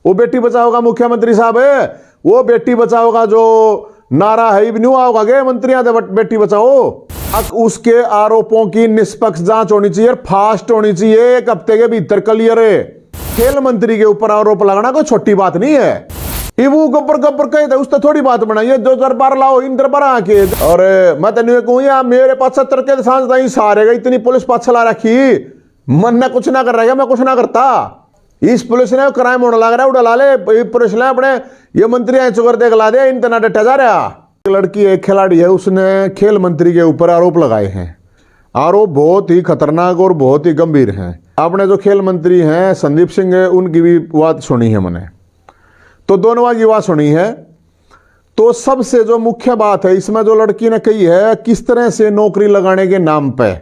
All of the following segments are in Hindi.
वो बेटी बचाओ का मुख्यमंत्री साहब है, वो बेटी बचाओ का जो नारा है न्यू आओगा गे मंत्रियां बेटी बचाओ। उसके आरोपों की निष्पक्ष जांच होनी चाहिए, फास्ट होनी चाहिए, 1 हफ्ते के भीतर क्लियर है। खेल मंत्री के ऊपर आरोप लगाना कोई छोटी बात नहीं है। वो गब्बर कहे थे उसने थोड़ी बात बनाई, 2 दरबार लाओ इन दरबार आके। और मैं तेन कहूँ यार मेरे पास 70 के सांस ताई सारे गई इतनी पुलिस पास चला रखी, मन ने कुछ ना कर रहा है, मैं कुछ ना करता। इस पुलिस ने क्राइम होने लग रहा है, उड़ा ले पुलिस ने अपने ये मंत्री चुकर देख ला दे, इन तना डटा जा रहा। लड़की एक खिलाड़ी है, उसने खेल मंत्री के ऊपर आरोप लगाए हैं। आरोप बहुत ही खतरनाक और बहुत ही गंभीर हैं। आपने जो खेल मंत्री हैं संदीप सिंह, उनकी भी बात सुनी है मैंने, तो दोनों की बात सुनी है। तो सबसे जो मुख्य बात है इसमें जो लड़की ने कही है, किस तरह से नौकरी लगाने के नाम पे,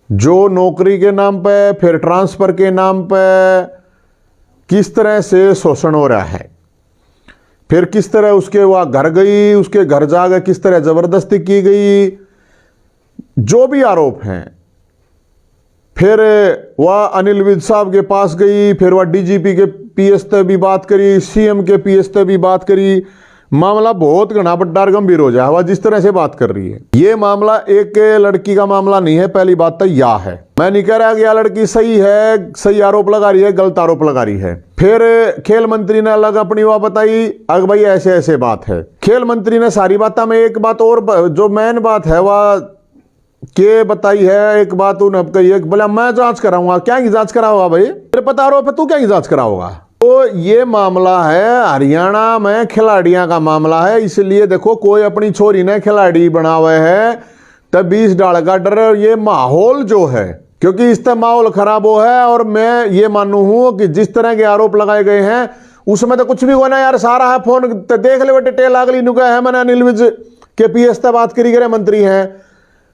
जो नौकरी के नाम पे फिर ट्रांसफर के नाम पे किस तरह से शोषण हो रहा है, फिर किस तरह उसके वह घर गई, उसके घर जाकर किस तरह जबरदस्ती की गई, जो भी आरोप हैं। फिर वह अनिल विज साहब के पास गई, फिर वह डीजीपी के पीएस तक भी बात करी, सीएम के पीएस तक भी बात करी। मामला बहुत घना बड्डा और गंभीर हो जाए वह जिस तरह से बात कर रही है। ये मामला एक लड़की का मामला नहीं है, पहली बात तो यह है। मैं नहीं कह रहा कि यह लड़की सही है, सही आरोप लगा रही है, गलत आरोप लगा रही है। फिर खेल मंत्री ने अलग अपनी बात बताई, अगर भाई ऐसे ऐसे बात है। खेल मंत्री ने सारी बातों में एक बात और जो मेन बात है वह के बताई है, एक बात उन्हें कही, बोला मैं जांच कराऊंगा। क्या की जांच कराओगा भाई, तेरे पता आरोप है, तू क्या की जांच कराओगा। तो ये मामला है हरियाणा में खिलाड़ियों का मामला है, इसलिए देखो कोई अपनी छोरी ने खिलाड़ी बनावे है तब 20 डाल का डर। ये माहौल जो है, क्योंकि इससे माहौल खराब हो है, और मैं ये मानू हूं कि जिस तरह के आरोप लगाए गए हैं उसमें तो कुछ भी होना यार, सारा है फोन देख ले डिटेल अगली नुका है। मैंने अनिल विज के पीएस तक बात करी, गृह मंत्री हैं,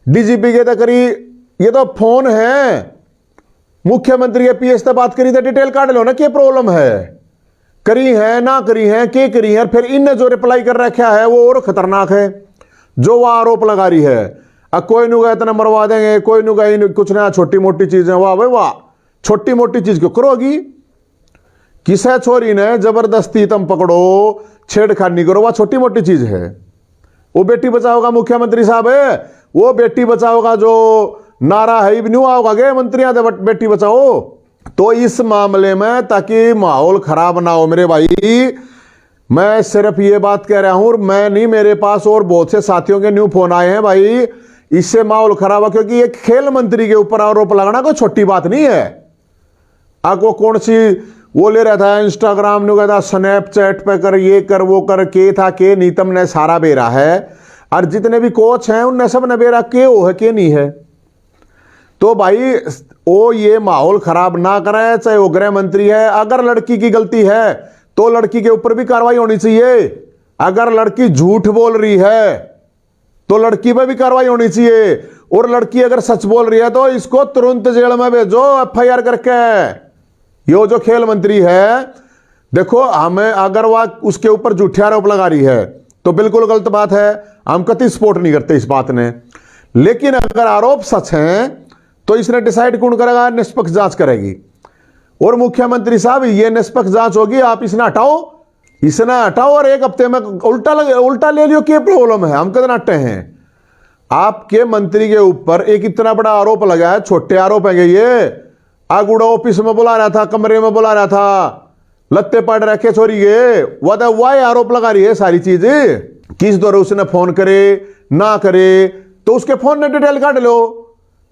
डीजीपी के तक करी, ये तो फोन है। मुख्यमंत्री के पीएस तक बात करी तो डिटेल काट लो ना, क्या प्रॉब्लम है, करी है ना करी है, क्या करी है। फिर इनने जो रिप्लाई कर रखा है वो और खतरनाक है, जो वह आरोप लगा रही है। अब कोई नुगा इतना मरवा देंगे, कोई नुगा कुछ ना छोटी मोटी चीजें, वाह भाई वाह, छोटी मोटी चीज क्यों करोगी। किसे छोरी ने जबरदस्ती तुम पकड़ो, छेड़खानी करो, वह छोटी मोटी चीज है। वो बेटी बचाओ का मुख्यमंत्री साहब है, वो बेटी बचाओ का जो नारा है न्यू आओगा गे मंत्रियां बेटी बचाओ। तो इस मामले में ताकि माहौल खराब ना हो मेरे भाई, मैं सिर्फ ये बात कह रहा हूं, और मैं नहीं, मेरे पास और बहुत से साथियों के न्यू फोन आए हैं भाई, इससे माहौल खराब है। क्योंकि एक खेल मंत्री के ऊपर आरोप लगाना कोई छोटी बात नहीं है। आपको कौन सी वो ले रहा था इंस्टाग्राम ने कहता स्नैपचैट पे कर, ये कर वो कर, के था के नीतम ने सारा बेरा है, और जितने भी कोच हैं उनने सब ने बेरा के वो है के नहीं है। तो भाई वो ये माहौल खराब ना करे, चाहे वो गृह मंत्री है। अगर लड़की की गलती है तो लड़की के ऊपर भी कार्रवाई होनी चाहिए। अगर लड़की झूठ बोल रही है तो लड़की पे भी कार्रवाई होनी चाहिए, और लड़की अगर सच बोल रही है तो इसको तुरंत जेल में भेजो एफआईआर करके। ये जो खेल मंत्री है, देखो हमें अगर वह उसके ऊपर झूठे आरोप लगा रही है तो बिल्कुल गलत बात है, हम कतई सपोर्ट नहीं करते इस बात ने। लेकिन अगर आरोप सच हैं तो इसने डिसाइड कौन करेगा, निष्पक्ष जांच करेगी। और मुख्यमंत्री साहब ये निष्पक्ष जांच होगी, आप इसने हटाओ और 1 हफ्ते में उल्टा ले लियो, क्या प्रॉब्लम है, हम कदम हटते हैं। आपके मंत्री के ऊपर एक इतना बड़ा आरोप लगा है, छोटे आरोप है ये। आगुड़ा ऑफिस में बुला रहा था, कमरे में बुला रहा था, लत्ते पड़ रखे छोरी के, वह आरोप लगा रही है सारी चीज। किस दौर उसने फोन करे ना करे तो उसके फोन में डिटेल काट लो।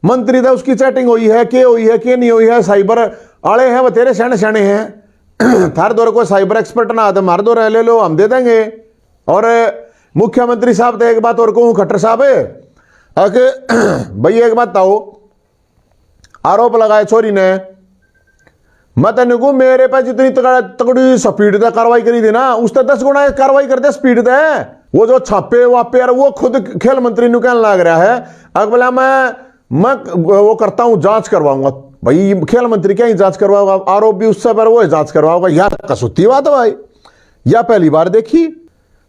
मंत्री था उसकी चैटिंग हुई है, के नहीं हुई है, साइबर आले हैं बतेरे सैने हैं। थार दौर कोई साइबर एक्सपर्ट ना आते, मार दो रह ले लो, हम दे देंगे। और मुख्यमंत्री साहब तो एक बात और कहूं खट्टर साहब, भाई एक बात बताओ, आरोप लगाए छोरी ने, मैं तेन कहूं मेरे पे जितनी तगड़ी स्पीड से कार्रवाई करी थी ना, उससे 10 गुना कार्रवाई करते स्पीड से। वो जो छापे वापे वो खुद खेल मंत्री ने कहने लग रहा है, अगर बोला मैं वो करता हूं, जांच करवाऊंगा। भाई खेल मंत्री क्या ही जांच करवाओगा, आरोप भी उससे पर वो जांच करवाओगा, यार कसूती बात है भाई, या पहली बार देखी।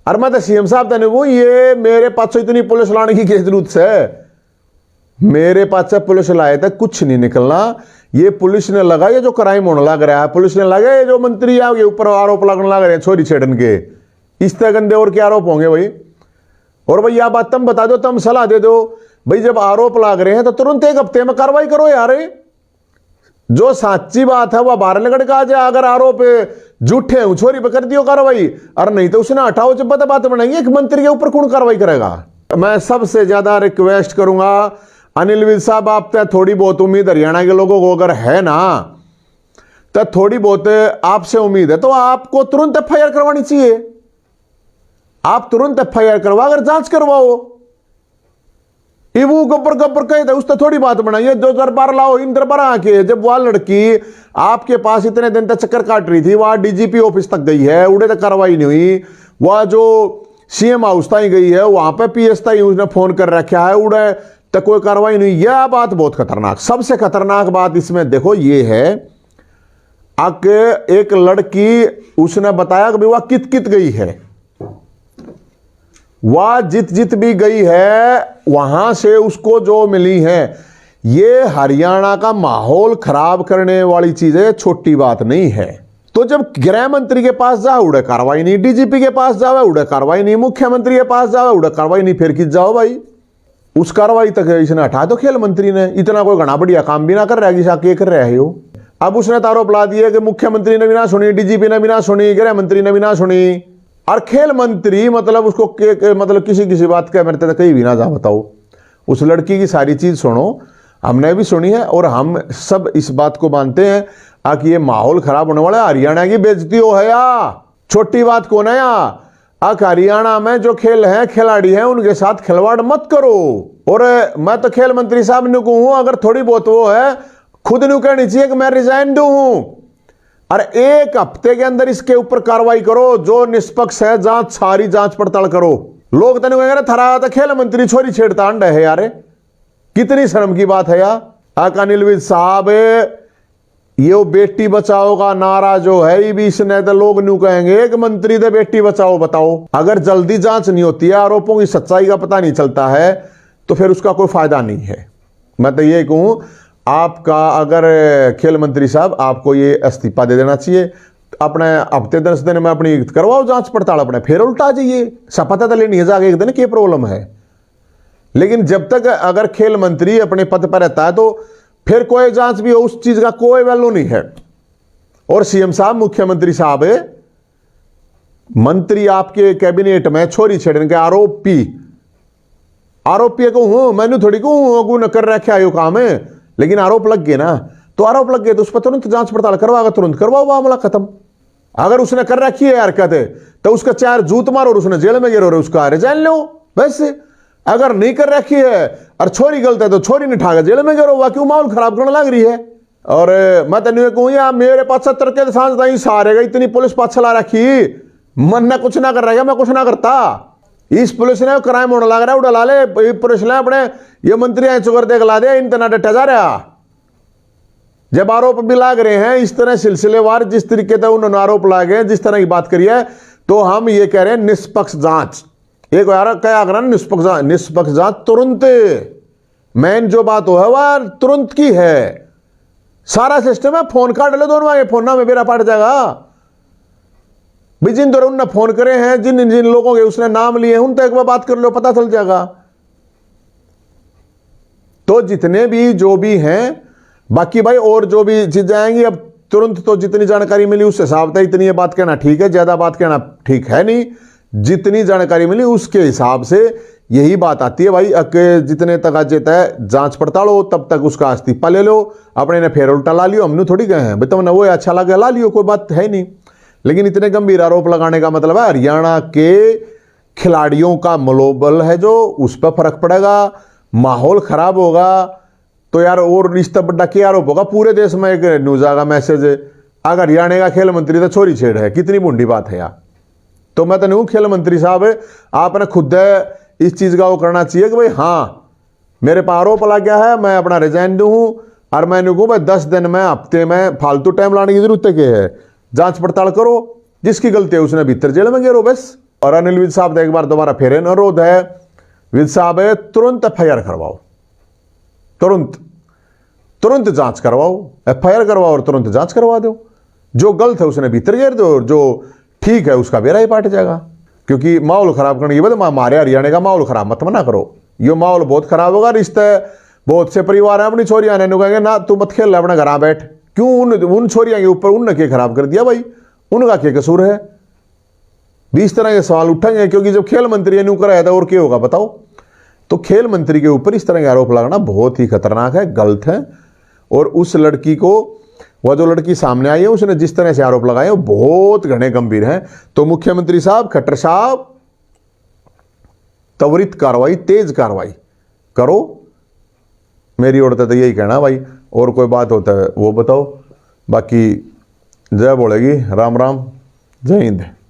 और मैं तो सीएम साहब तेने वो ये मेरे पास इतनी पुलिस लाने की क्या जरूरत है, मेरे पास से पुलिस लाए तक कुछ नहीं निकलना। ये पुलिस ने लगा, ये जो क्राइम होने लग रहा है, पुलिस ने लगा ये जो मंत्री के ऊपर आरोप लगने लग रहे हैं छोरी छेड़न के, इस तरह गंदे और क्या आरोप होंगे भाई। और भाई यह बात तुम बता दो, तुम सलाह दे दो भाई, जब आरोप लग रहे हैं तो तुरंत 1 हफ्ते में कार्रवाई करो यार। जो सच्ची बात है वह बाहर निकल के आ जाए, अगर आरोप झूठे हैं छोरी पर कर दियो कार्रवाई, और नहीं तो उसने हटाओ, जब पता बात बनाएंगे एक मंत्री के ऊपर कौन कार्रवाई करेगा। मैं सबसे ज्यादा रिक्वेस्ट करूंगा अनिल विज साहब, आप पे थोड़ी बहुत उम्मीद हरियाणा के लोगों को अगर है ना, तो थोड़ी बहुत आपसे उम्मीद है तो आपको तुरंत एफआईआर करवानी चाहिए। आप तुरंत एफआईआर करवा, अगर जांच करवाओ। वो गब्बर कहे थे, उसने थोड़ी बात बनाई, जो दरबार लाओ, इन दरबार आके जब वह लड़की आपके पास इतने दिन तक चक्कर काट रही थी, वह डीजीपी ऑफिस तक गई है, उड़े तक कार्रवाई नहीं हुई। वह जो सीएम हाउस तक गई है, वहां पे पीएस तक उसने फोन कर रखा है, उड़े तक कोई कार्रवाई नहीं। यह बात बहुत खतरनाक, सबसे खतरनाक बात इसमें देखो ये है, एक लड़की उसने बताया कि वह कित गई है, वह जित भी गई है, वहां से उसको जो मिली है। ये हरियाणा का माहौल खराब करने वाली चीजें छोटी बात नहीं है। तो जब गृह मंत्री के पास जाओ उड़े कार्रवाई नहीं, डीजीपी के पास जाओ उड़े कार्रवाई नहीं, मुख्यमंत्री के पास जाओ उड़े कार्रवाई नहीं, फिर किस जाओ भाई। उस कार्रवाई तक इसने हटा दो, खेल मंत्री ने इतना कोई घना बढ़िया काम भी ना कर रहा है कि कर रहे हो। अब उसने आरोप ला दिया कि मुख्यमंत्री ने भी ना सुनी, डीजीपी ने भी ना सुनी, गृह मंत्री ने भी ना सुनी, और खेल मंत्री मतलब उसको मतलब किसी बात का मेरे तक कहीं भी ना जा बताओ। उस लड़की की सारी चीज सुनो, हमने भी सुनी है और हम सब इस बात को मानते हैं कि ये माहौल खराब होने वाला है। हरियाणा की बेइज्जती हो है या छोटी बात कौन है या हरियाणा में जो खेल है, खिलाड़ी हैं, उनके साथ खिलवाड़ मत करो। और मैं तो खेल मंत्री साहब ने कहूं, अगर थोड़ी बहुत वो है खुद नहीं कहनी चाहिए कि मैं रिजाइन दूं, और 1 हफ्ते के अंदर इसके ऊपर कार्रवाई करो, जो निष्पक्ष है जांच, सारी जांच पड़ताल करो। लोग तो कहेंगे थरा तो खेल मंत्री छोरी छेड़ता अंड है यार, कितनी शर्म की बात है यार। अनिल विज साहब, ये बेटी बचाओ का नारा जो है ये भी इसने तो लोग न्यू कहेंगे कि मंत्री दे बेटी बचाओ। बताओ, अगर जल्दी जांच नहीं होती है, आरोपों की सच्चाई का पता नहीं चलता है, तो फिर उसका कोई फायदा नहीं है। मैं तो ये कहूं, आपका अगर खेल मंत्री साहब, आपको ये इस्तीफा दे देना चाहिए। अपने हफ्ते 10 दिन में अपनी करवाओ जांच पड़ताल, अपने फिर उल्टा जाइए, पता तो लेनी है जाके एक दिन क्या प्रॉब्लम है। लेकिन जब तक अगर खेल मंत्री अपने पद पर रहता है तो फिर कोई जांच भी हो, उस चीज का कोई वैल्यू नहीं है। और सीएम साहब, मुख्यमंत्री साहब, मंत्री आपके कैबिनेट में छोरी छेड़ने के आरोपी को हूं, मैंने थोड़ी को न कर रखा है काम है, लेकिन आरोप लग गए ना, तो आरोप लग गए तो उस पर तुरंत जांच पड़ताल करवाओ, तुरंत करवाओ, मामला खत्म। अगर उसने कर रखी है हरकत तो उसका 4 जूत मारो और उसने जेल में गिरो, उसका रिजाइन लो। वैसे अगर नहीं कर रखी है और छोरी गलत है तो छोरी नहीं ठाकर जेल में गिरो, वह क्यों माहौल खराब करने लग रही है। और मैं तेन कहूँ यार, मेरे 75 के सांस नहीं सारेगा, इतनी पुलिस पास चला रखी, मन ना कुछ ना कर रहा है, मैं कुछ ना करता। इस पुलिस ने क्राइम होने लग रहा है, उड़ा ले पुलिस ने अपने ये मंत्री चुकर देख ला दे, इन तना डटा जा रहा। जब आरोप भी लाग रहे हैं इस तरह सिलसिलेवार, जिस तरीके से उन्होंने आरोप लागे, जिस तरह की बात करी है, तो हम ये कह रहे हैं निष्पक्ष जांच। एक यार क्या कर निष्पक्ष जांच तुरंत, मेन जो बात हो है वह तुरंत की है। सारा सिस्टम है, फोन काट लो दोनों आगे, फोन ना में मेरा पाट जाएगा भाई। जिन दौरान उनने फोन करे हैं, जिन जिन लोगों के उसने नाम लिए हैं, उन तक एक बार बात कर लो, पता चल जाएगा। तो जितने भी जो भी हैं, बाकी भाई और जो भी चीजें आएंगी, अब तुरंत तो जितनी जानकारी मिली उस हिसाब से इतनी ये बात कहना ठीक है, ज्यादा बात कहना ठीक है नहीं। जितनी जानकारी मिली उसके हिसाब से यही बात आती है भाई, जितने तक आज है जांच पड़ताल हो, तब तक उसका इस्तीफा ले लो, अपने ने फेर उल्टा ला लियो, हमने थोड़ी गए हैं भाई, तुमने वो अच्छा लगा ला लियो, कोई बात है नहीं। लेकिन इतने गंभीर आरोप लगाने का मतलब है हरियाणा के खिलाड़ियों का मनोबल है जो, उस पर फर्क पड़ेगा, माहौल खराब होगा। तो यार और इस तब बड़ा क्या आरोप होगा, पूरे देश में एक न्यूज आएगा, मैसेज, अगर हरियाणा का खेल मंत्री तो छोरी छेड़ है, कितनी बूढ़ी बात है यार। तो मैं तो नहीं हूं, खेल मंत्री साहब आपने खुद इस चीज का वो करना चाहिए कि भाई हाँ मेरे पर आरोप लग गया है, मैं अपना रिजाइन दूं, और मैंने कहूँ भाई 10 दिन में, हफ्ते में फालतू टाइम लाने की जरूरत है, जांच पड़ताल करो, जिसकी गलती है उसने भीतर जेल में गिरो बस। और अनिल विज साहब एक बार दोबारा फिर अनुरोध है, विज साहब तुरंत एफआईआर करवाओ, तुरंत। तुरंत जांच करवाओ, एफआईआर करवाओ और तुरंत जांच करवा दो। जो गलत है उसने भीतर गिर दो, और जो ठीक है उसका बेड़ा ही पाट जाएगा। क्योंकि माहौल खराब करने की वजह हमारे हरियाणा का माहौल खराब मत मना करो। ये माहौल बहुत खराब होगा। रिश्ते बहुत से परिवार है अपनी छोरियां ने कहेंगे ना तू मत खेल अपना घर बैठ। क्यों उन छोरियां के ऊपर उनने क्या खराब कर दिया भाई, उनका क्या कसूर है? 20 तरह के सवाल उठेंगे। क्योंकि जब खेल मंत्री ने कराया था और क्या होगा बताओ। तो खेल मंत्री के ऊपर इस तरह के आरोप लगाना बहुत ही खतरनाक है, गलत है। और उस लड़की को, वह जो लड़की सामने आई है उसने जिस तरह से आरोप लगाए वो बहुत घने गंभीर हैं। तो मुख्यमंत्री साहब, खट्टर साहब, त्वरित कार्रवाई, तेज कार्रवाई करो। मेरी ओर तो यही कहना भाई। और कोई बात होता है वो बताओ। बाकी जय बोलेगी। राम राम, जय हिंद।